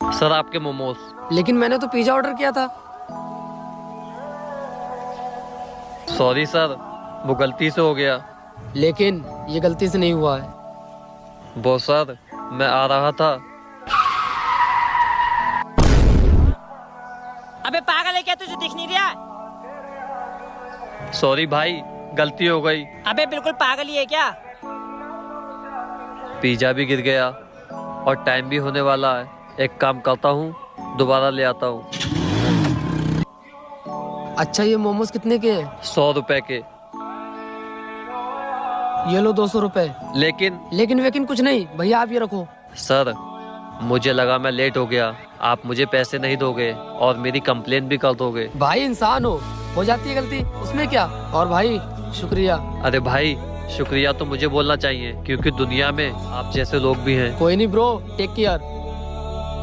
Sir आपके मोमोज। लेकिन मैंने तो पिज्जा ऑर्डर किया था। सॉरी सर, वो गलती से हो गया। लेकिन ये गलती से नहीं हुआ है। वो सर, मैं आ रहा था। अबे पागल है क्या, तुझे दिख नहीं रहा? सॉरी भाई, गलती हो गई। अबे बिल्कुल पागल ही है क्या? पिज्जा भी गिर गया और टाइम भी होने वाला है। एक काम करता हूँ, दोबारा ले आता हूँ। अच्छा, ये मोमोज कितने के हैं? 100 रुपए के। ये लो 200 रुपए। लेकिन लेकिन कुछ नहीं भैया, आप ये रखो। सर, मुझे लगा मैं लेट हो गया, आप मुझे पैसे नहीं दोगे और मेरी कंप्लेन भी कर दोगे। भाई इंसान हो जाती है गलती, उसमें क्या। और भाई शुक्रिया। अरे भाई, शुक्रिया तो मुझे बोलना चाहिए क्योंकि दुनिया में आप जैसे लोग भी हैं। कोई नहीं ब्रो, टेक केयर।